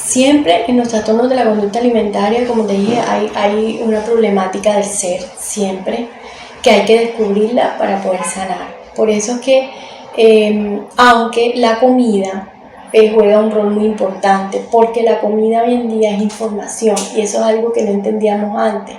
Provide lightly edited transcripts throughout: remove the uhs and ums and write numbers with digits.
Siempre en los trastornos de la conducta alimentaria, como te dije, hay una problemática del ser, siempre, que hay que descubrirla para poder sanar. Por eso es que, aunque la comida juega un rol muy importante, porque la comida hoy en día es información y eso es algo que no entendíamos antes.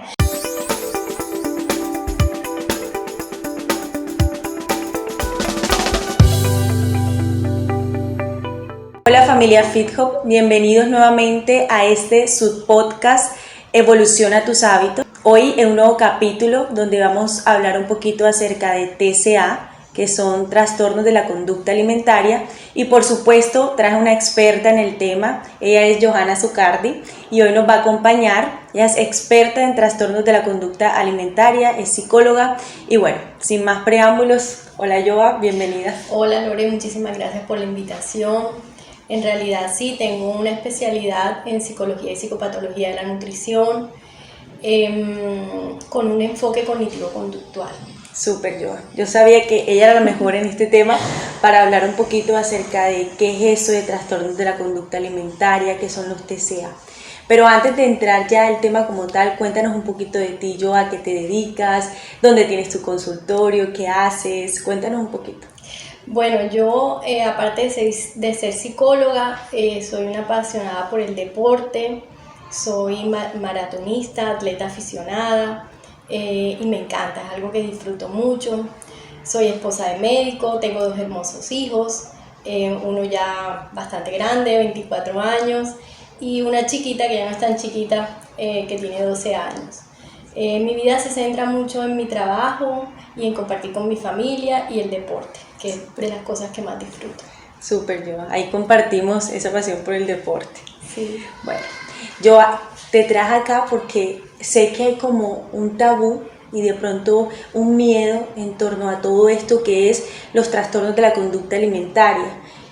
Hola familia FitHub, bienvenidos nuevamente a este subpodcast Evoluciona tus hábitos. Hoy en un nuevo capítulo donde vamos a hablar un poquito acerca de TCA, que son trastornos de la conducta alimentaria, y por supuesto traje una experta en el tema. Ella es Johanna Zucardi y hoy nos va a acompañar. Ella es experta en trastornos de la conducta alimentaria, es psicóloga y bueno, sin más preámbulos, hola Joa, bienvenida. Hola Lore, muchísimas gracias por la invitación. En realidad sí, tengo una especialidad en psicología y psicopatología de la nutrición, con un enfoque cognitivo-conductual. Súper, yo sabía que ella era la mejor en este tema para hablar un poquito acerca de qué es eso de trastornos de la conducta alimentaria, qué son los TCA. Pero antes de entrar ya al tema como tal, cuéntanos un poquito de ti, Joa, a qué te dedicas, dónde tienes tu consultorio, qué haces, cuéntanos un poquito. Bueno, yo aparte de ser psicóloga, soy una apasionada por el deporte, soy maratonista, atleta aficionada y me encanta, es algo que disfruto mucho. Soy esposa de médico, tengo 2 hermosos hijos, uno ya bastante grande, 24 años, y una chiquita que ya no es tan chiquita, que tiene 12 años. Mi vida se centra mucho en mi trabajo y en compartir con mi familia y el deporte, que es de las cosas que más disfruto. Súper, Joa. Ahí compartimos esa pasión por el deporte. Sí. Bueno, Joa, te traje acá porque sé que hay como un tabú y de pronto un miedo en torno a todo esto que es los trastornos de la conducta alimentaria,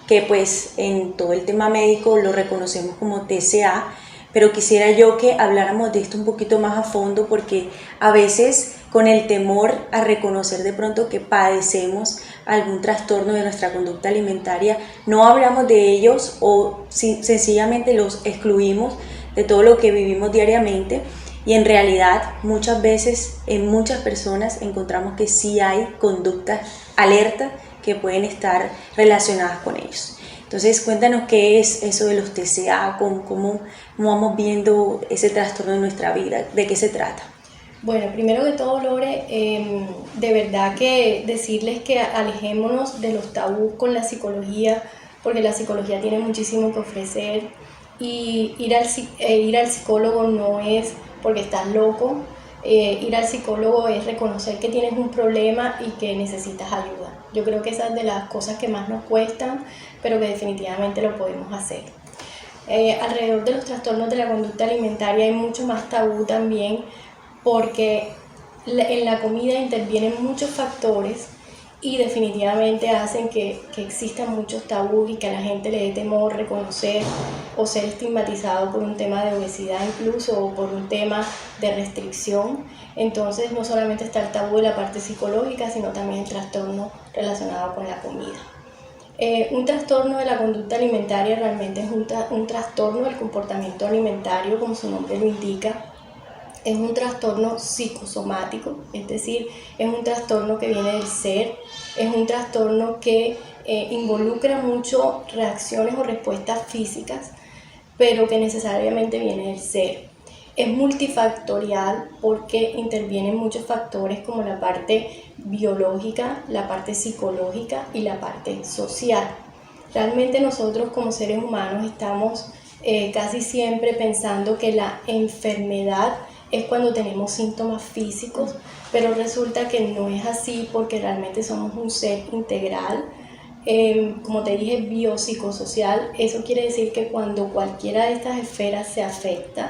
que pues en todo el tema médico lo reconocemos como TCA, pero quisiera yo que habláramos de esto un poquito más a fondo porque a veces con el temor a reconocer de pronto que padecemos algún trastorno de nuestra conducta alimentaria, no hablamos de ellos o sencillamente los excluimos de todo lo que vivimos diariamente y en realidad muchas veces en muchas personas encontramos que sí hay conductas alerta que pueden estar relacionadas con ellos. Entonces cuéntanos qué es eso de los TCA, cómo vamos viendo ese trastorno en nuestra vida, de qué se trata. Bueno, primero que todo, Lore, de verdad que decirles que alejémonos de los tabús con la psicología, porque la psicología tiene muchísimo que ofrecer y ir al psicólogo no es porque estás loco, ir al psicólogo es reconocer que tienes un problema y que necesitas ayuda. Yo creo que esa es de las cosas que más nos cuestan, pero que definitivamente lo podemos hacer. Alrededor de los trastornos de la conducta alimentaria hay mucho más tabú también, porque en la comida intervienen muchos factores y definitivamente hacen que existan muchos tabús y que a la gente le dé temor reconocer o ser estigmatizado por un tema de obesidad incluso o por un tema de restricción. Entonces no solamente está el tabú de la parte psicológica, sino también el trastorno relacionado con la comida. Un trastorno de la conducta alimentaria realmente es un trastorno del comportamiento alimentario, como su nombre lo indica. Es un trastorno psicosomático, es decir, es un trastorno que viene del ser, es un trastorno que involucra mucho reacciones o respuestas físicas, pero que necesariamente viene del ser. Es multifactorial porque intervienen muchos factores como la parte biológica, la parte psicológica y la parte social. Realmente nosotros como seres humanos estamos casi siempre pensando que la enfermedad es cuando tenemos síntomas físicos, pero resulta que no es así porque realmente somos un ser integral. Como te dije, biopsicosocial, eso quiere decir que cuando cualquiera de estas esferas se afecte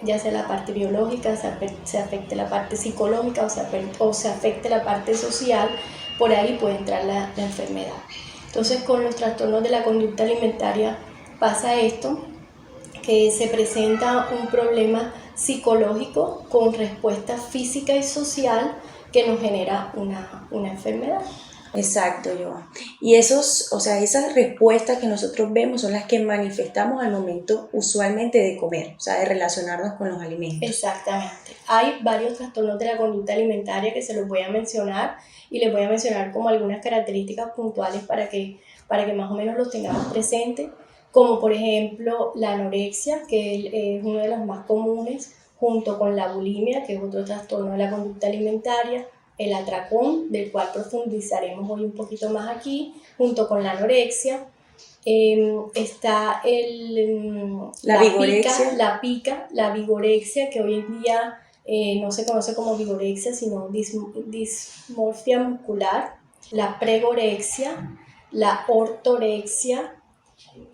ya sea la parte biológica, se afecte la parte psicológica o se afecte la parte social, por ahí puede entrar la enfermedad. Entonces con los trastornos de la conducta alimentaria pasa esto, que se presenta un problema psicológico con respuesta física y social que nos genera una enfermedad. Exacto, Joan. Y esos, o sea, esas respuestas que nosotros vemos son las que manifestamos al momento usualmente de comer, o sea, de relacionarnos con los alimentos. Exactamente. Hay varios trastornos de la conducta alimentaria que se los voy a mencionar y les voy a mencionar como algunas características puntuales para que más o menos los tengamos presentes, como por ejemplo la anorexia, que es uno de los más comunes, junto con la bulimia, que es otro trastorno de la conducta alimentaria, el atracón, del cual profundizaremos hoy un poquito más aquí, junto con la anorexia. Está La vigorexia. la vigorexia, que hoy en día no se conoce como vigorexia, sino dismorfia muscular, la pregorexia, la ortorexia,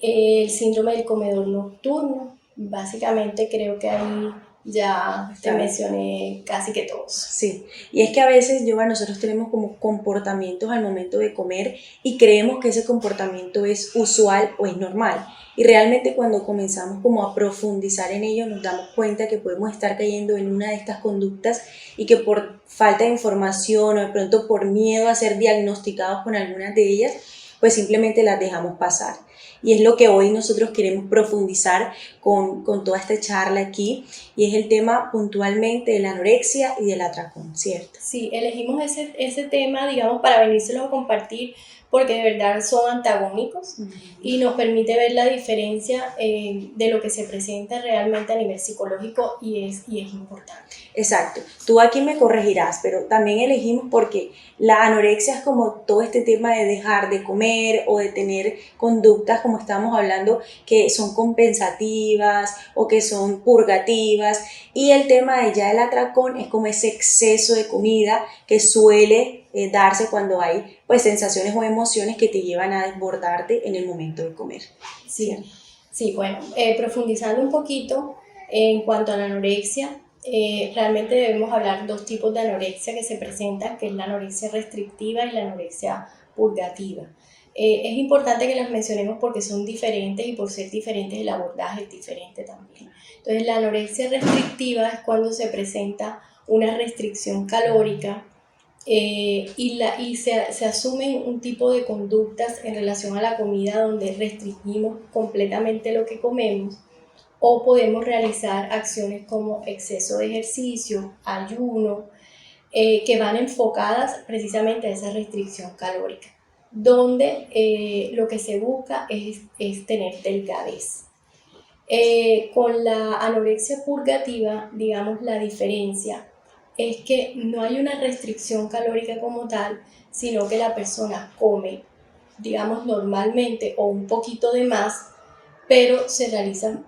el síndrome del comedor nocturno. Básicamente creo que ahí ya te mencioné casi que todos. Sí, y es que a veces, Giovanna, nosotros tenemos como comportamientos al momento de comer y creemos que ese comportamiento es usual o es normal. Y realmente cuando comenzamos como a profundizar en ello nos damos cuenta que podemos estar cayendo en una de estas conductas y que por falta de información o de pronto por miedo a ser diagnosticados con algunas de ellas, pues simplemente las dejamos pasar. Y es lo que hoy nosotros queremos profundizar con toda esta charla aquí, y es el tema puntualmente de la anorexia y del atracón, ¿cierto? Sí, elegimos ese tema, digamos, para venírselos a compartir porque de verdad son antagónicos y nos permite ver la diferencia de lo que se presenta realmente a nivel psicológico y es importante. Exacto. Tú aquí me corregirás, pero también elegimos porque la anorexia es como todo este tema de dejar de comer o de tener conductas, como estamos hablando, que son compensativas o que son purgativas, y el tema de ya el atracón es como ese exceso de comida que suele darse cuando hay pues sensaciones o emociones que te llevan a desbordarte en el momento de comer. Sí, sí, bueno, profundizando un poquito en cuanto a la anorexia, realmente debemos hablar dos tipos de anorexia que se presentan, que es la anorexia restrictiva y la anorexia purgativa. Es importante que las mencionemos porque son diferentes y por ser diferentes el abordaje es diferente también. Entonces la anorexia restrictiva es cuando se presenta una restricción calórica y se asumen un tipo de conductas en relación a la comida donde restringimos completamente lo que comemos, o podemos realizar acciones como exceso de ejercicio, ayuno, que van enfocadas precisamente a esa restricción calórica, donde lo que se busca es tener delgadez. Con la anorexia purgativa, digamos, la diferencia es que no hay una restricción calórica como tal, sino que la persona come, digamos, normalmente o un poquito de más, pero se realizan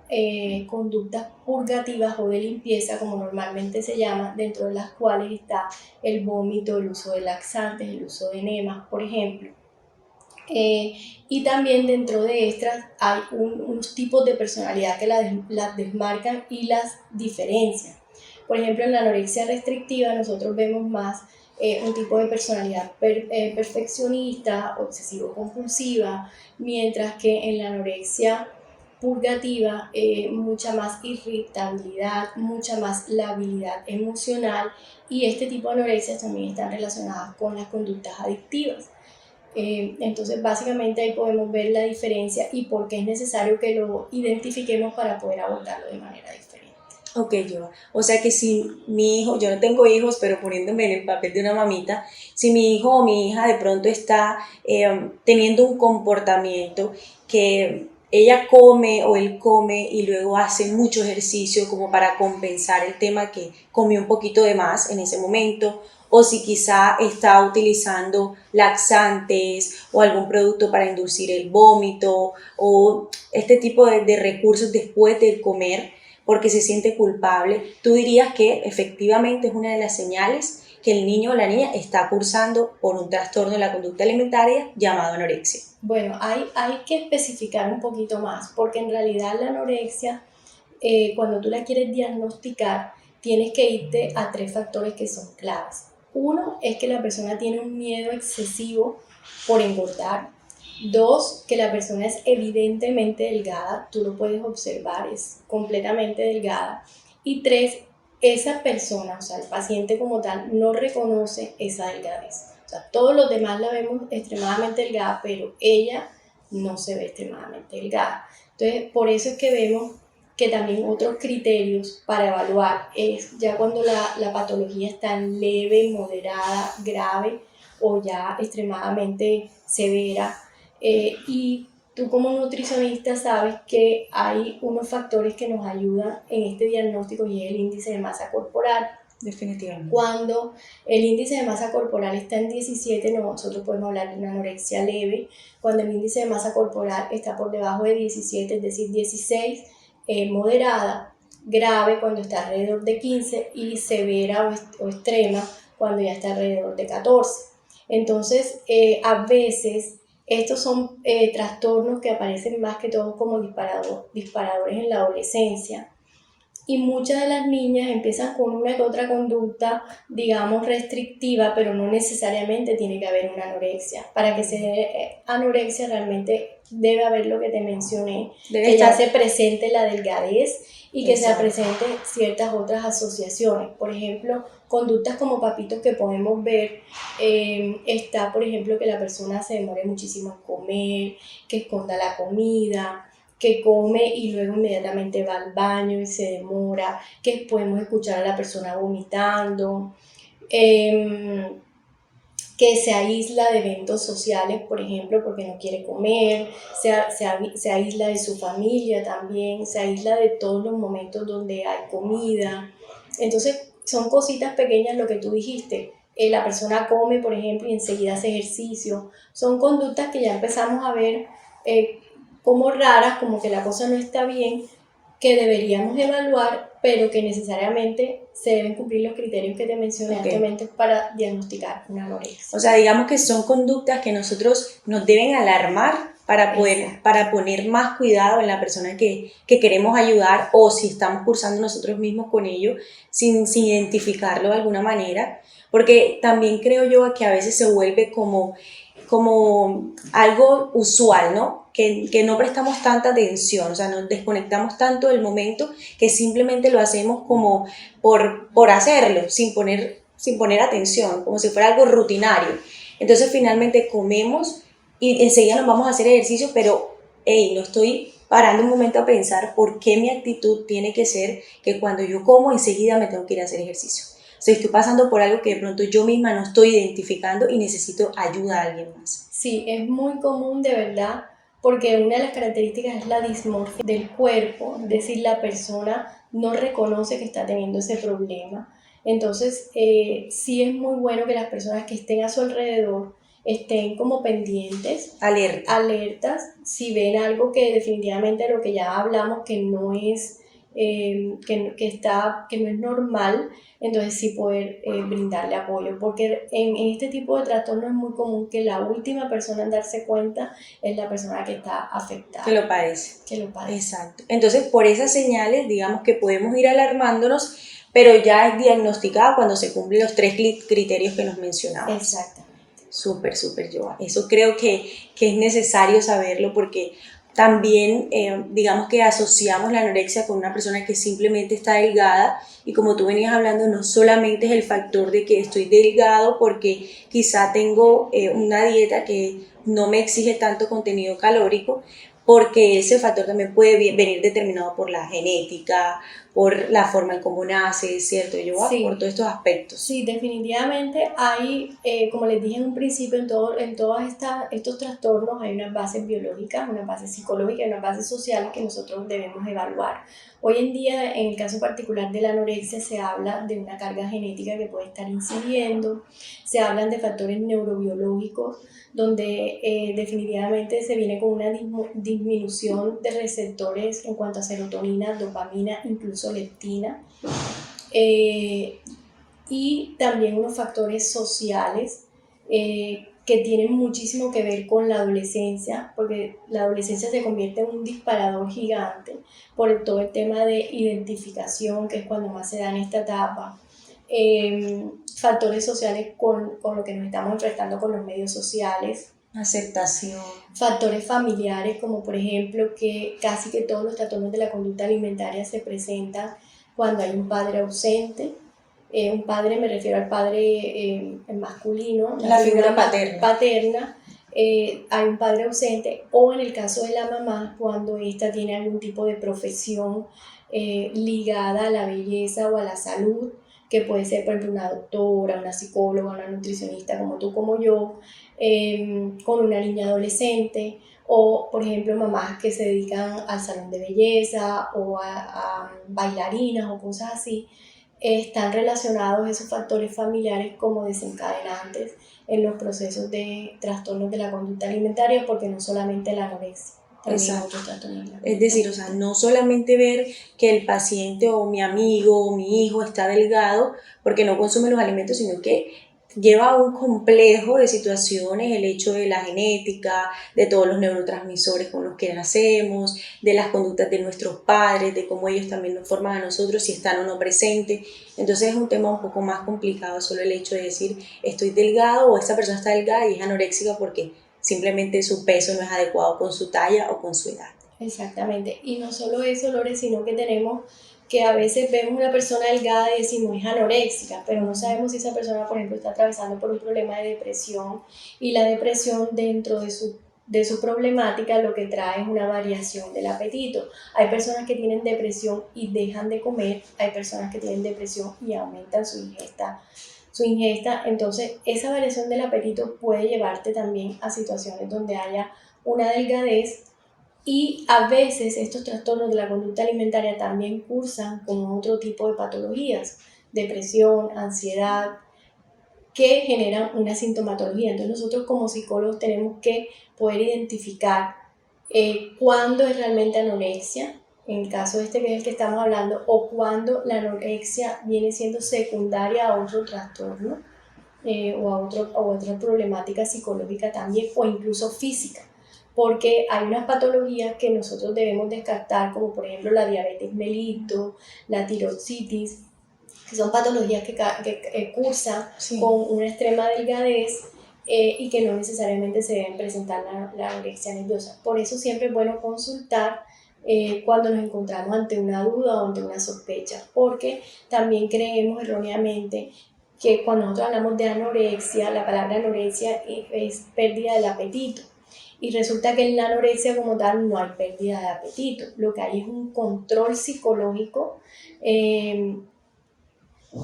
conductas purgativas o de limpieza, como normalmente se llama, dentro de las cuales está el vómito, el uso de laxantes, el uso de enemas, por ejemplo. Y también dentro de estas hay unos tipos de personalidad que las desmarcan y las diferencian. Por ejemplo, en la anorexia restrictiva nosotros vemos más un tipo de personalidad perfeccionista, obsesivo-compulsiva, mientras que en la anorexia purgativa mucha más irritabilidad, mucha más labilidad emocional, y este tipo de anorexia también están relacionadas con las conductas adictivas. Entonces básicamente ahí podemos ver la diferencia y por qué es necesario que lo identifiquemos para poder abordarlo de manera diferente. Ok, yo, o sea que si mi hijo, yo no tengo hijos, pero poniéndome en el papel de una mamita, si mi hijo o mi hija de pronto está teniendo un comportamiento que ella come o él come y luego hace mucho ejercicio como para compensar el tema que comió un poquito de más en ese momento, o si quizá está utilizando laxantes o algún producto para inducir el vómito o este tipo de recursos después de comer porque se siente culpable, tú dirías que efectivamente es una de las señales que el niño o la niña está cursando por un trastorno de la conducta alimentaria llamado anorexia. Bueno, hay que especificar un poquito más, porque en realidad la anorexia, cuando tú la quieres diagnosticar, tienes que irte a 3 factores que son claves. Uno es que la persona tiene un miedo excesivo por engordar. 2, que la persona es evidentemente delgada, tú lo puedes observar, es completamente delgada. Y 3, esa persona, o sea, el paciente como tal, no reconoce esa delgadez. O sea, todos los demás la vemos extremadamente delgada, pero ella no se ve extremadamente delgada. Entonces, por eso es que vemos que también otros criterios para evaluar es ya cuando la patología está leve, moderada, grave o ya extremadamente severa. Y tú como nutricionista sabes que hay unos factores que nos ayudan en este diagnóstico y es el índice de masa corporal. Definitivamente. Cuando el índice de masa corporal está en 17, nosotros podemos hablar de una anorexia leve. Cuando el índice de masa corporal está por debajo de 17, es decir, 16, moderada, grave cuando está alrededor de 15 y severa o extrema cuando ya está alrededor de 14. Entonces, a veces estos son trastornos que aparecen más que todo como disparadores en la adolescencia. Y muchas de las niñas empiezan con una que otra conducta, digamos, restrictiva, pero no necesariamente tiene que haber una anorexia. Para que se dé anorexia realmente debe haber lo que te mencioné, que ya se presente la delgadez y que se presente ciertas otras asociaciones. Por ejemplo, conductas como papitos que podemos ver, está, por ejemplo, que la persona se demore muchísimo en comer, que esconda la comida, que come y luego inmediatamente va al baño y se demora, que podemos escuchar a la persona vomitando, que se aísla de eventos sociales, por ejemplo, porque no quiere comer, se aísla de su familia también, se aísla de todos los momentos donde hay comida. Entonces, son cositas pequeñas lo que tú dijiste. La persona come, por ejemplo, y enseguida hace ejercicio. Son conductas que ya empezamos a ver como raras, como que la cosa no está bien, que deberíamos evaluar, pero que necesariamente se deben cumplir los criterios que te mencioné anteriormente para diagnosticar una anorexia. O sea, digamos que son conductas que nosotros nos deben alarmar para poner más cuidado en la persona que queremos ayudar, o si estamos cursando nosotros mismos con ello sin identificarlo de alguna manera, porque también creo yo que a veces se vuelve como algo usual, ¿no? Que no prestamos tanta atención, o sea, nos desconectamos tanto del momento que simplemente lo hacemos como por hacerlo, sin poner atención, como si fuera algo rutinario. Entonces finalmente comemos y enseguida nos vamos a hacer ejercicio, pero no estoy parando un momento a pensar por qué mi actitud tiene que ser que cuando yo como enseguida me tengo que ir a hacer ejercicio. O sea, estoy pasando por algo que de pronto yo misma no estoy identificando y necesito ayuda de alguien más. Sí, es muy común de verdad, porque una de las características es la dismorfia del cuerpo, es decir, la persona no reconoce que está teniendo ese problema. Entonces, sí es muy bueno que las personas que estén a su alrededor estén como pendientes, alertas, si ven algo que definitivamente lo que ya hablamos que no es, que no es normal, entonces sí poder brindarle apoyo, porque en este tipo de trastorno es muy común que la última persona en darse cuenta es la persona que está afectada. Que lo padece. Exacto. Entonces, por esas señales, digamos que podemos ir alarmándonos, pero ya es diagnosticada cuando se cumplen los 3 criterios que nos mencionamos. Exactamente. Súper, Joa. Eso creo que es necesario saberlo, porque también digamos que asociamos la anorexia con una persona que simplemente está delgada, y como tú venías hablando, no solamente es el factor de que estoy delgado porque quizá tengo una dieta que no me exige tanto contenido calórico, porque ese factor también puede venir determinado por la genética, por la forma en cómo nace, ¿cierto, Joa? Sí. Por todos estos aspectos. Sí, definitivamente hay, como les dije en un principio, en todos estos trastornos hay unas bases biológicas, unas bases psicológicas y unas bases sociales que nosotros debemos evaluar. Hoy en día, en el caso particular de la anorexia, se habla de una carga genética que puede estar incidiendo, se hablan de factores neurobiológicos, donde definitivamente se viene con una disminución de receptores en cuanto a serotonina, dopamina, incluso leptina, y también unos factores sociales que tienen muchísimo que ver con la adolescencia, porque la adolescencia se convierte en un disparador gigante por todo el tema de identificación, que es cuando más se da en esta etapa. Factores sociales con lo que nos estamos enfrentando con los medios sociales. Aceptación. Factores familiares, como por ejemplo que casi que todos los trastornos de la conducta alimentaria se presentan cuando hay un padre ausente. Un padre, me refiero al padre masculino, la figura paterna. Hay un padre ausente, o en el caso de la mamá, cuando ésta tiene algún tipo de profesión ligada a la belleza o a la salud, que puede ser, por ejemplo, una doctora, una psicóloga, una nutricionista como tú, como yo, con una niña adolescente, o, por ejemplo, mamás que se dedican al salón de belleza o a bailarinas o cosas así. Están relacionados esos factores familiares como desencadenantes en los procesos de trastornos de la conducta alimentaria, porque no solamente la anorexia, también otros trastornos. Es decir, o sea, no solamente ver que el paciente o mi amigo o mi hijo está delgado porque no consume los alimentos, sino que lleva un complejo de situaciones, el hecho de la genética, de todos los neurotransmisores con los que nacemos, de las conductas de nuestros padres, de cómo ellos también nos forman a nosotros, si están o no presentes. Entonces es un tema un poco más complicado, solo el hecho de decir estoy delgado o esta persona está delgada y es anoréxica porque simplemente su peso no es adecuado con su talla o con su edad. Exactamente, y no solo eso, Lore, sino que tenemos que a veces vemos una persona delgada y decimos es anoréxica, pero no sabemos si esa persona, por ejemplo, está atravesando por un problema de depresión, y la depresión dentro de su problemática lo que trae es una variación del apetito. Hay personas que tienen depresión y dejan de comer, hay personas que tienen depresión y aumentan su ingesta, entonces esa variación del apetito puede llevarte también a situaciones donde haya una delgadez. Y a veces estos trastornos de la conducta alimentaria también cursan con otro tipo de patologías, depresión, ansiedad, que generan una sintomatología. Entonces nosotros como psicólogos tenemos que poder identificar cuándo es realmente anorexia, en el caso este que es el que estamos hablando, o cuándo la anorexia viene siendo secundaria a otro trastorno o a otra problemática psicológica también, o incluso física, porque hay unas patologías que nosotros debemos descartar, como por ejemplo la diabetes mellitus, la tiroiditis, que son patologías que cursan con una extrema delgadez y que no necesariamente se deben presentar la anorexia nerviosa. Por eso siempre es bueno consultar cuando nos encontramos ante una duda o ante una sospecha, porque también creemos erróneamente que cuando nosotros hablamos de anorexia, la palabra anorexia es pérdida del apetito. Y resulta que en la anorexia como tal no hay pérdida de apetito. Lo que hay es un control psicológico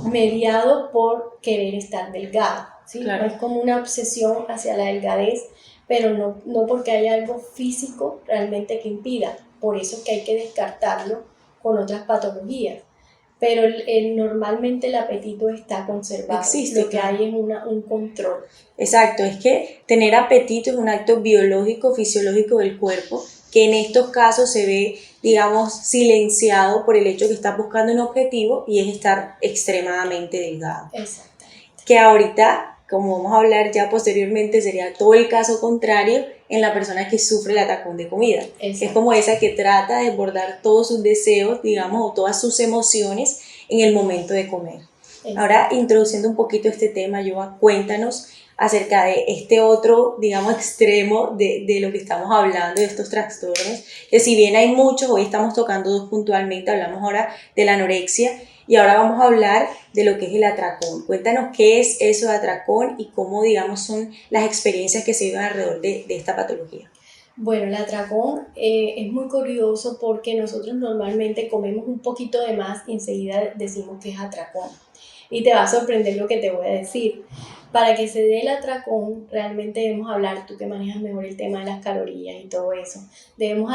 mediado por querer estar delgado, ¿sí? Claro. No es como una obsesión hacia la delgadez, pero no porque haya algo físico realmente que impida. Por eso es que hay que descartarlo con otras patologías. Pero normalmente el apetito está conservado. Existe, lo que hay es un control. Exacto, es que tener apetito es un acto biológico, fisiológico del cuerpo, que en estos casos se ve, digamos, silenciado por el hecho que estás buscando un objetivo y es estar extremadamente delgado. Exactamente. Que ahorita, como vamos a hablar ya posteriormente, sería todo el caso contrario en la persona que sufre el atracón de comida. Es como esa que trata de desbordar todos sus deseos, digamos, o todas sus emociones en el momento de comer. Exacto. Ahora, introduciendo un poquito este tema, Yoa, cuéntanos acerca de este otro, digamos, extremo de lo que estamos hablando, de estos trastornos, que si bien hay muchos, hoy estamos tocando dos puntualmente, hablamos ahora de la anorexia y ahora vamos a hablar de lo que es el atracón. Cuéntanos qué es eso de atracón y cómo, digamos, son las experiencias que se viven alrededor de esta patología. Bueno, el atracón es muy curioso porque nosotros normalmente comemos un poquito de más y enseguida decimos que es atracón. Y te va a sorprender lo que te voy a decir. Para que se dé el atracón, realmente debemos hablar, tú que manejas mejor el tema de las calorías y todo eso, debemos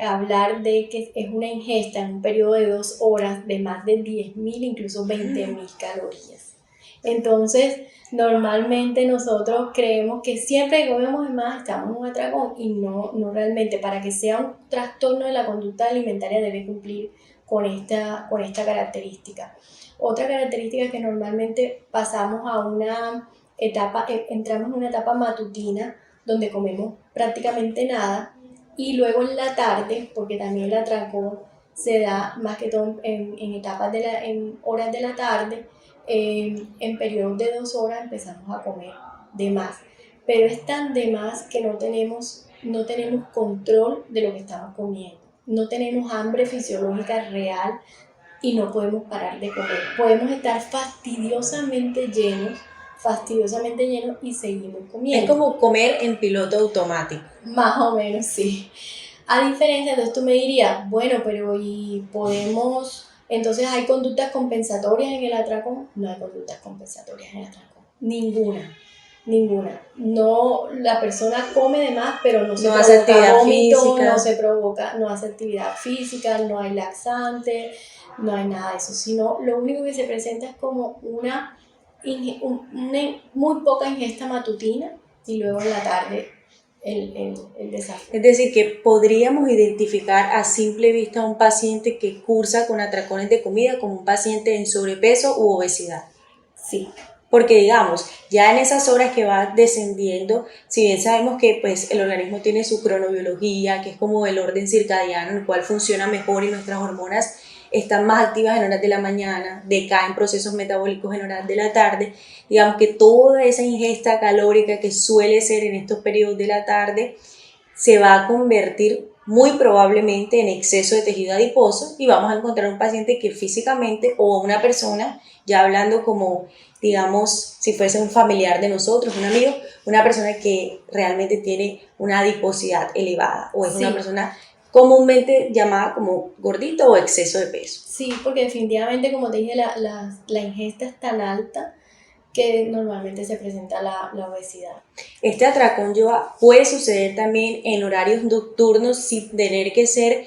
hablar de que es una ingesta en un periodo de 2 horas de más de 10.000, incluso 20.000 calorías. Entonces, normalmente nosotros creemos que siempre que comemos más estamos en un atracón y no realmente. Para que sea un trastorno de la conducta alimentaria debe cumplir con esta característica. Otra característica es que normalmente pasamos a una etapa, entramos en una etapa matutina donde comemos prácticamente nada y luego en la tarde, porque también el atracón se da más que todo en etapas en horas de la tarde, en periodos de 2 horas empezamos a comer de más. Pero es tan de más que no tenemos control de lo que estamos comiendo. No tenemos hambre fisiológica real y no podemos parar de comer. Podemos estar fastidiosamente llenos y seguimos comiendo. Es como comer en piloto automático. Más o menos, sí. A diferencia, entonces tú me dirías, bueno, pero ¿y podemos, entonces hay conductas compensatorias en el atracón? No hay conductas compensatorias en el atracón. Ninguna. No, la persona come de más, pero no se provoca vómito, no hace actividad física, no hay laxante, no hay nada de eso, sino lo único que se presenta es como una muy poca ingesta matutina y luego en la tarde el desafío. Es decir, que podríamos identificar a simple vista a un paciente que cursa con atracones de comida como un paciente en sobrepeso u obesidad. Sí. Porque digamos, ya en esas horas que va descendiendo, si bien sabemos que pues, el organismo tiene su cronobiología, que es como el orden circadiano en el cual funciona mejor y nuestras hormonas están más activas en horas de la mañana, decaen procesos metabólicos en horas de la tarde, digamos que toda esa ingesta calórica que suele ser en estos periodos de la tarde se va a convertir muy probablemente en exceso de tejido adiposo y vamos a encontrar un paciente que físicamente o una persona, ya hablando como digamos si fuese un familiar de nosotros, un amigo, una persona que realmente tiene una adiposidad elevada o es una persona comúnmente llamada como gordito o exceso de peso. Sí, porque definitivamente, como te dije, la ingesta es tan alta que normalmente se presenta la obesidad. Este atracón puede suceder también en horarios nocturnos sin tener que ser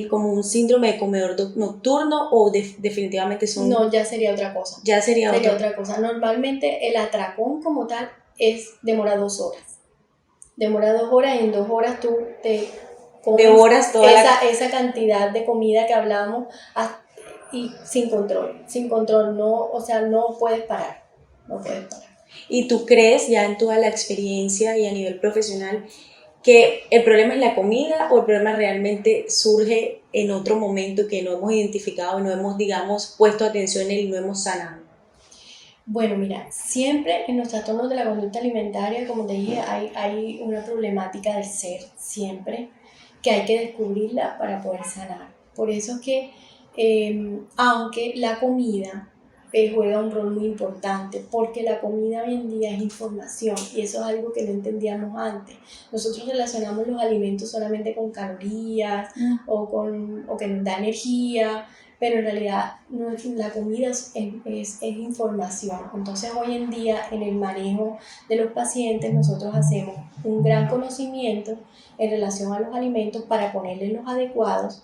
como un síndrome de comedor nocturno o definitivamente son... No, ya sería otra cosa. Ya sería otra cosa. Normalmente el atracón como tal demora 2 horas. Demora 2 horas y en 2 horas tú te comes devoras toda esa cantidad de comida que hablamos y sin control, no, o sea, no puedes parar. ¿Y tú crees ya en toda la experiencia y a nivel profesional que el problema es la comida o el problema realmente surge en otro momento que no hemos identificado, no hemos, digamos, puesto atención y no hemos sanado? Bueno, mira, siempre en los trastornos de la conducta alimentaria, como te dije, hay una problemática del ser, siempre, que hay que descubrirla para poder sanar. Por eso es que, aunque la comida juega un rol muy importante, porque la comida hoy en día es información y eso es algo que no entendíamos antes. Nosotros relacionamos los alimentos solamente con calorías o que nos da energía, pero en realidad la comida es información. Entonces hoy en día en el manejo de los pacientes nosotros hacemos un gran conocimiento en relación a los alimentos para ponerles los adecuados.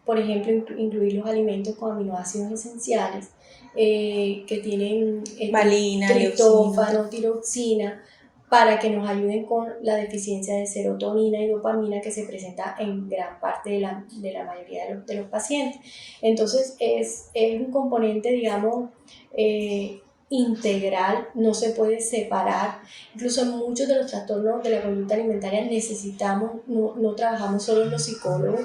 Por ejemplo, incluir los alimentos con aminoácidos esenciales que tienen valina, triptófano, tiroxina, para que nos ayuden con la deficiencia de serotonina y dopamina que se presenta en gran parte de la mayoría de los pacientes. Entonces es un componente, digamos, integral, no se puede separar. Incluso en muchos de los trastornos de la conducta alimentaria no trabajamos solo los psicólogos,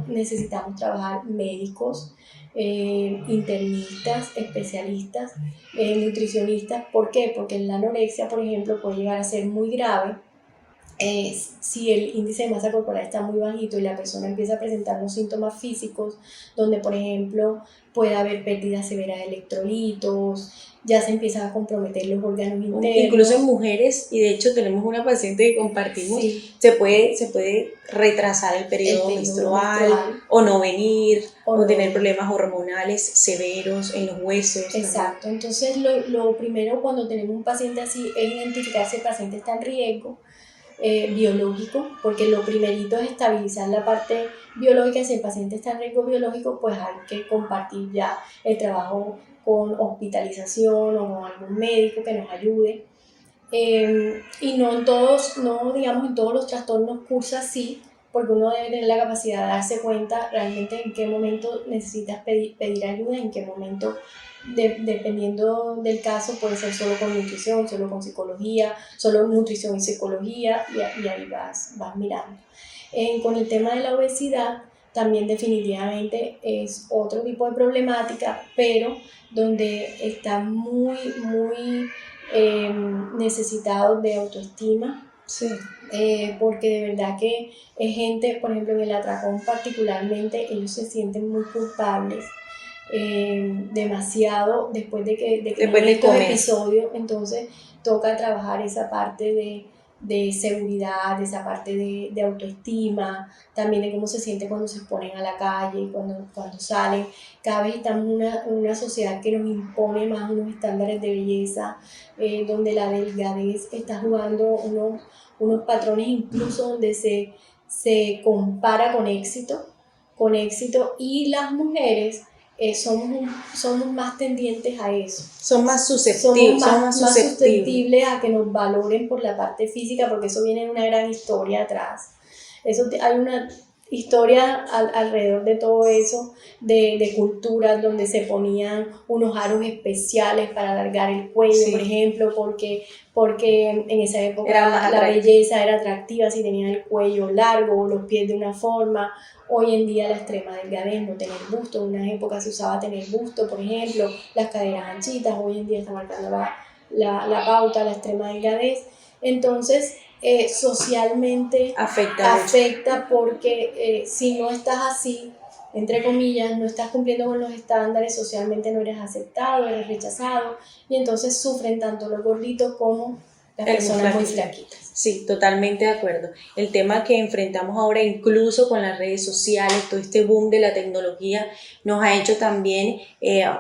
necesitamos trabajar médicos, internistas, especialistas, nutricionistas. ¿Por qué? Porque la anorexia, por ejemplo, puede llegar a ser muy grave si el índice de masa corporal está muy bajito y la persona empieza a presentar unos síntomas físicos donde, por ejemplo, puede haber pérdida severa de electrolitos, ya se empiezan a comprometer los órganos internos. Incluso en mujeres, y de hecho tenemos una paciente que compartimos, se puede retrasar el periodo menstrual o no venir o tener problemas hormonales severos en los huesos. Exacto, también. Entonces lo primero cuando tenemos un paciente así es identificar si el paciente está en riesgo biológico, porque lo primerito es estabilizar la parte biológica. Si el paciente está en riesgo biológico, pues hay que compartir ya el trabajo con hospitalización o con algún médico que nos ayude. Y no digamos en todos los trastornos cursa así, porque uno debe tener la capacidad de darse cuenta realmente en qué momento necesitas pedir ayuda, en qué momento, dependiendo del caso, puede ser solo con nutrición, solo con psicología, solo nutrición y psicología, y ahí vas mirando. Con el tema de la obesidad, también definitivamente es otro tipo de problemática, pero donde están muy necesitados de autoestima. Sí. Porque de verdad que es gente, por ejemplo en el atracón particularmente, ellos se sienten muy culpables demasiado después de que Después de estos comer. episodios, entonces toca trabajar esa parte de seguridad, esa parte de autoestima, también de cómo se siente cuando se exponen a la calle, cuando salen. Cada vez estamos en una sociedad que nos impone más unos estándares de belleza, donde la delgadez está jugando unos patrones incluso donde se compara con éxito y las mujeres somos más tendientes a eso. Son más Somos más susceptibles. susceptibles a que nos valoren por la parte física, porque eso viene de una gran historia atrás. Hay una historia alrededor de todo eso, de culturas donde se ponían unos aros especiales para alargar el cuello, sí, por ejemplo, porque en esa época la belleza era atractiva si tenían el cuello largo o los pies de una forma. Hoy en día la extrema delgadez, no tener busto, en unas épocas se usaba tener busto, por ejemplo, las caderas anchitas, hoy en día está marcando la pauta, la extrema delgadez. Entonces, socialmente afecta porque si no estás así, entre comillas, no estás cumpliendo con los estándares, socialmente no eres aceptado, eres rechazado, y entonces sufren tanto los gorditos como las personas muy flaquitas. Sí, totalmente de acuerdo. El tema que enfrentamos ahora, incluso con las redes sociales, todo este boom de la tecnología, nos ha hecho también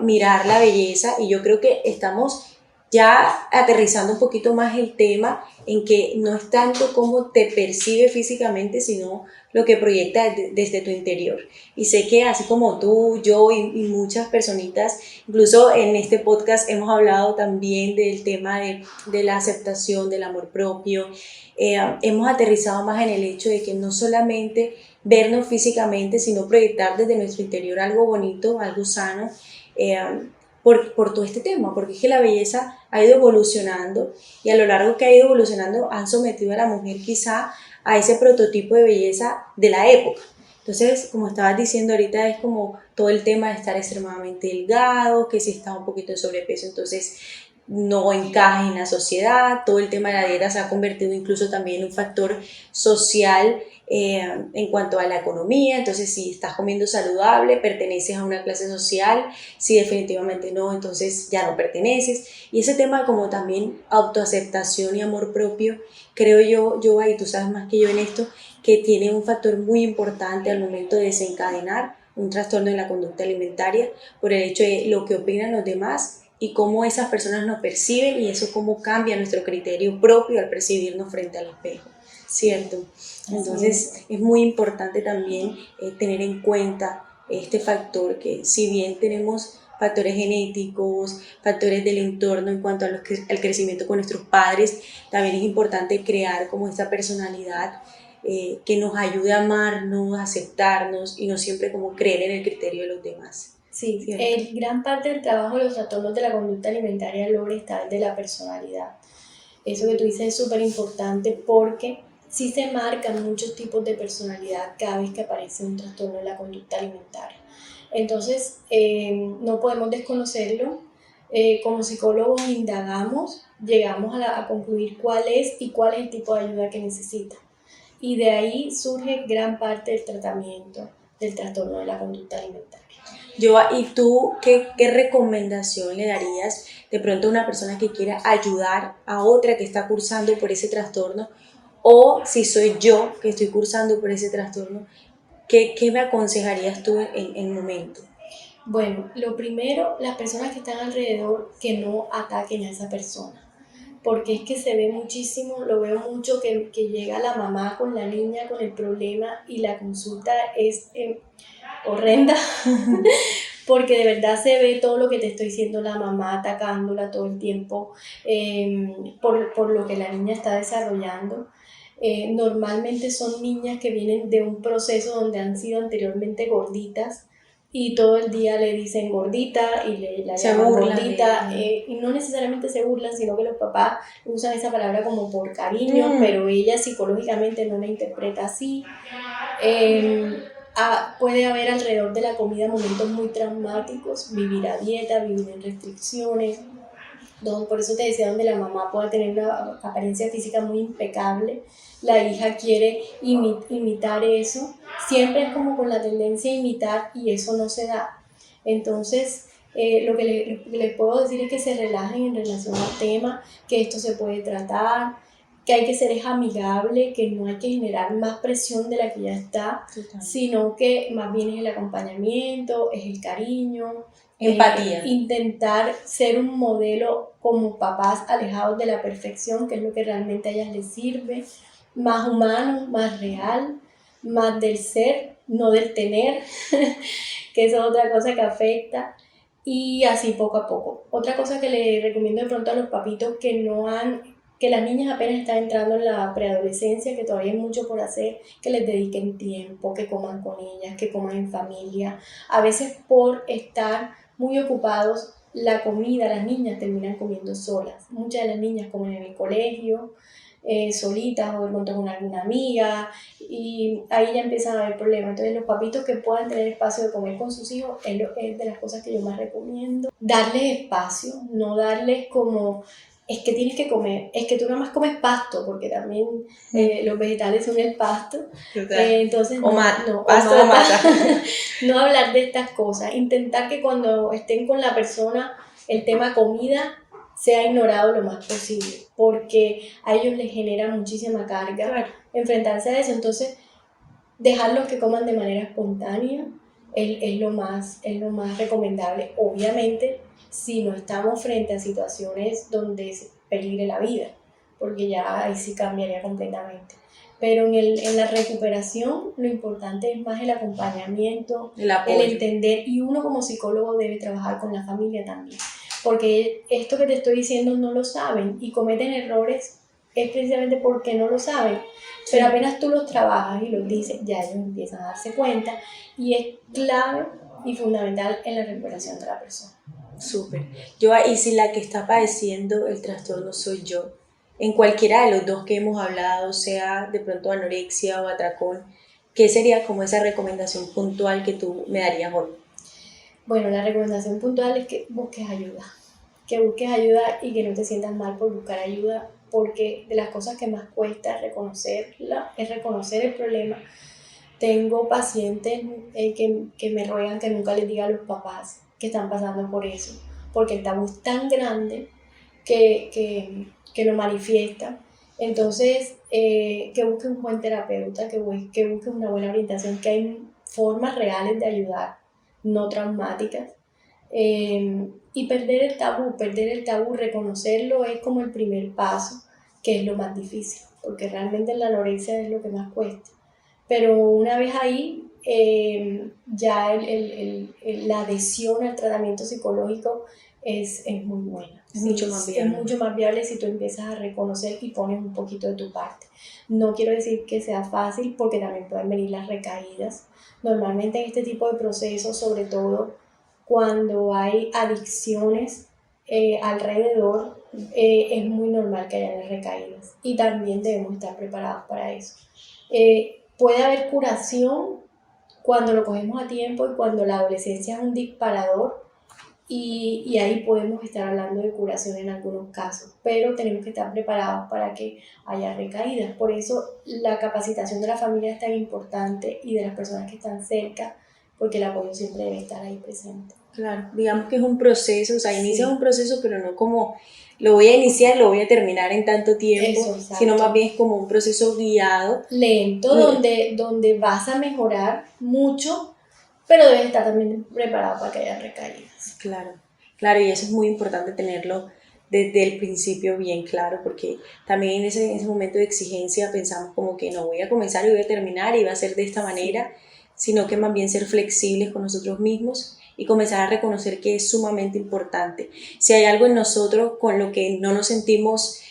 mirar la belleza, y yo creo que estamos ya aterrizando un poquito más el tema en que no es tanto cómo te percibe físicamente, sino lo que proyecta desde tu interior. Y sé que así como tú, yo y muchas personitas, incluso en este podcast hemos hablado también del tema de la aceptación, del amor propio. Hemos aterrizado más en el hecho de que no solamente vernos físicamente, sino proyectar desde nuestro interior algo bonito, algo sano, por todo este tema, porque es que la belleza ha ido evolucionando, y a lo largo que ha ido evolucionando han sometido a la mujer quizá a ese prototipo de belleza de la época. Entonces, como estabas diciendo ahorita, es como todo el tema de estar extremadamente delgado, que si está un poquito de sobrepeso, entonces no encaja en la sociedad. Todo el tema de la dieta se ha convertido incluso también en un factor social en cuanto a la economía. Entonces, si estás comiendo saludable, perteneces a una clase social; si definitivamente no, entonces ya no perteneces. Y ese tema como también autoaceptación y amor propio, creo yo, y tú sabes más que yo en esto, que tiene un factor muy importante al momento de desencadenar un trastorno de la conducta alimentaria, por el hecho de lo que opinan los demás y cómo esas personas nos perciben, y eso cómo cambia nuestro criterio propio al percibirnos frente al espejo, ¿cierto? Entonces es muy importante también tener en cuenta este factor, que si bien tenemos factores genéticos, factores del entorno en cuanto al crecimiento con nuestros padres, también es importante crear como esta personalidad que nos ayude a amarnos, a aceptarnos, y no siempre como creer en el criterio de los demás. Sí, gran parte del trabajo de los trastornos de la conducta alimentaria logra estar de la personalidad. Eso que tú dices es súper importante, porque sí se marcan muchos tipos de personalidad cada vez que aparece un trastorno de la conducta alimentaria. Entonces, no podemos desconocerlo. Como psicólogos indagamos, llegamos a concluir cuál es el tipo de ayuda que necesita. Y de ahí surge gran parte del tratamiento del trastorno de la conducta alimentaria. ¿Y tú qué recomendación le darías de pronto a una persona que quiera ayudar a otra que está cursando por ese trastorno? O si soy yo que estoy cursando por ese trastorno, ¿qué me aconsejarías tú en el momento? Bueno, lo primero, las personas que están alrededor, que no ataquen a esa persona, porque es que se ve muchísimo, lo veo mucho, que llega la mamá con la niña con el problema y la consulta es horrenda, porque de verdad se ve todo lo que te estoy diciendo, la mamá atacándola todo el tiempo por lo que la niña está desarrollando. Normalmente son niñas que vienen de un proceso donde han sido anteriormente gorditas, y todo el día le dicen gordita y la llaman gordita, y no necesariamente se burlan, sino que los papás usan esa palabra como por cariño, pero ella psicológicamente no la interpreta así. Puede haber alrededor de la comida momentos muy traumáticos, vivir a dieta, vivir en restricciones, por eso te decía, donde la mamá puede tener una apariencia física muy impecable, la hija quiere imitar eso, siempre es como con la tendencia a imitar, y eso no se da. Entonces, lo que les puedo decir es que se relajen en relación al tema, que esto se puede tratar, que hay que ser es amigable, que no hay que generar más presión de la que ya está, Total. sino que más bien es el acompañamiento, es el cariño, Empatía. intentar ser un modelo como papás alejados de la perfección, que es lo que realmente a ellas les sirve, más humano, más real, más del ser, no del tener, que esa es otra cosa que afecta, y así poco a poco. Otra cosa que le recomiendo de pronto a los papitos que las niñas apenas están entrando en la preadolescencia, que todavía hay mucho por hacer, que les dediquen tiempo, que coman con ellas, que coman en familia. A veces por estar muy ocupados, la comida, las niñas terminan comiendo solas. Muchas de las niñas comen en el colegio, solitas o de pronto con alguna amiga, y ahí ya empiezan a haber problemas. Entonces los papitos que puedan tener espacio de comer con sus hijos es de las cosas que yo más recomiendo. Darles espacio, no darles como es que tienes que comer, es que tú nada más comes pasto, porque también los vegetales son el pasto. Entonces pasto o mata. No hablar de estas cosas, intentar que cuando estén con la persona el tema comida sea ignorado lo más posible, porque a ellos les genera muchísima carga, Claro, enfrentarse a eso. Entonces dejarlos que coman de manera espontánea es lo más recomendable. Obviamente, si no estamos frente a situaciones donde se peligre la vida, porque ya ahí sí cambiaría completamente. Pero en la recuperación lo importante es más el acompañamiento, el entender, y uno como psicólogo debe trabajar con la familia también, porque esto que te estoy diciendo no lo saben y cometen errores es precisamente porque no lo saben. Pero apenas tú los trabajas y los dices, ya ellos empiezan a darse cuenta, y es clave y fundamental en la recuperación de la persona. Súper. Y si la que está padeciendo el trastorno soy yo, en cualquiera de los dos que hemos hablado, sea de pronto anorexia o atracón, ¿qué sería como esa recomendación puntual que tú me darías hoy? Bueno, la recomendación puntual es que busques ayuda y que no te sientas mal por buscar ayuda, porque de las cosas que más cuesta reconocerla es reconocer el problema. Tengo pacientes que me ruegan que nunca les diga a los papás que están pasando por eso, porque el tabú es tan grande que lo manifiestan. Entonces, que busquen un buen terapeuta, que busquen una buena orientación, que hay formas reales de ayudar, no traumáticas. Y perder el tabú, reconocerlo es como el primer paso, que es lo más difícil, porque realmente la anorexia es lo que más cuesta. Pero una vez ahí, ya la adhesión al tratamiento psicológico es muy buena. Es mucho más viable. Es mucho más viable si tú empiezas a reconocer y pones un poquito de tu parte. No quiero decir que sea fácil, porque también pueden venir las recaídas. Normalmente en este tipo de procesos, sobre todo cuando hay adicciones alrededor, es muy normal que haya recaídas, y también debemos estar preparados para eso. Puede haber curación cuando lo cogemos a tiempo y cuando la adolescencia es un disparador, y ahí podemos estar hablando de curación en algunos casos, pero tenemos que estar preparados para que haya recaídas. Por eso la capacitación de la familia es tan importante, y de las personas que están cerca, porque el apoyo siempre debe estar ahí presente. Claro, digamos que es un proceso, o sea, inicia un proceso, pero no como lo voy a iniciar, lo voy a terminar en tanto tiempo, sino más bien es como un proceso guiado. Lento, donde vas a mejorar mucho, pero debes estar también preparado para que haya recaídas. Claro, y eso es muy importante tenerlo desde el principio bien claro, porque también en ese momento de exigencia pensamos como que no voy a comenzar y voy a terminar y va a ser de esta manera, sino que más bien ser flexibles con nosotros mismos y comenzar a reconocer que es sumamente importante. Si hay algo en nosotros con lo que no nos sentimos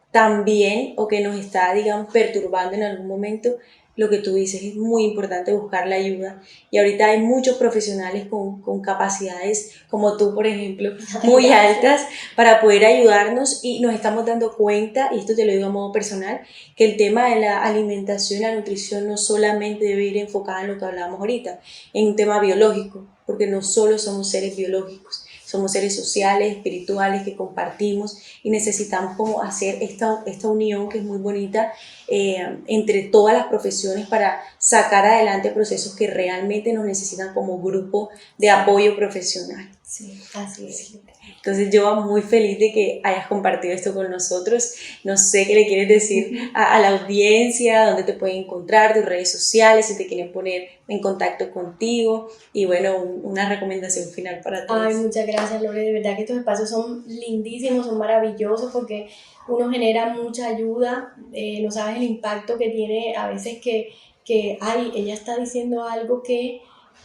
tan bien, o que nos está, digamos, perturbando en algún momento, lo que tú dices, es muy importante buscar la ayuda, y ahorita hay muchos profesionales con capacidades como tú, por ejemplo, muy altas para poder ayudarnos, y nos estamos dando cuenta, y esto te lo digo a modo personal, que el tema de la alimentación y la nutrición no solamente debe ir enfocada en lo que hablábamos ahorita, en un tema biológico, porque no solo somos seres biológicos, somos seres sociales, espirituales, que compartimos, y necesitamos como hacer esta unión que es muy bonita entre todas las profesiones para sacar adelante procesos que realmente nos necesitan como grupo de apoyo profesional. Sí, así es. Entonces yo muy feliz de que hayas compartido esto con nosotros. No sé qué le quieres decir a la audiencia, dónde te pueden encontrar, tus redes sociales, si te quieren poner en contacto contigo y bueno, una recomendación final para todos. Ay, muchas gracias, Lore. De verdad que estos espacios son lindísimos, son maravillosos porque uno genera mucha ayuda. No sabes el impacto que tiene a veces que ay, ella está diciendo algo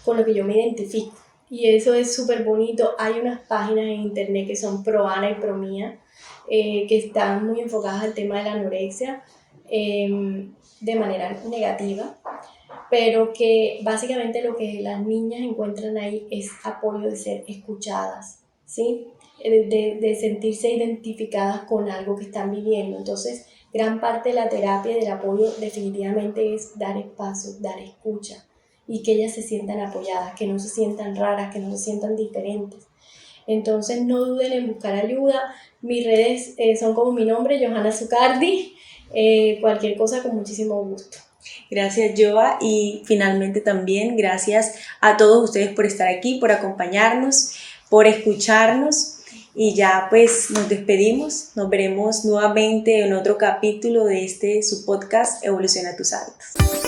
con lo que yo me identifico. Y eso es súper bonito. Hay unas páginas en internet que son Pro Ana y Pro Mía, que están muy enfocadas al tema de la anorexia de manera negativa, pero que básicamente lo que las niñas encuentran ahí es apoyo de ser escuchadas, ¿sí? De sentirse identificadas con algo que están viviendo. Entonces, gran parte de la terapia y del apoyo definitivamente es dar espacio, dar escucha, y que ellas se sientan apoyadas, que no se sientan raras, que no se sientan diferentes. Entonces no duden en buscar ayuda. Mis redes son como mi nombre, Johanna Zucardi. Cualquier cosa con muchísimo gusto. Gracias, Joa, y finalmente también gracias a todos ustedes por estar aquí, por acompañarnos, por escucharnos, y ya pues nos despedimos. Nos veremos nuevamente en otro capítulo de su podcast Evoluciona tus hábitos.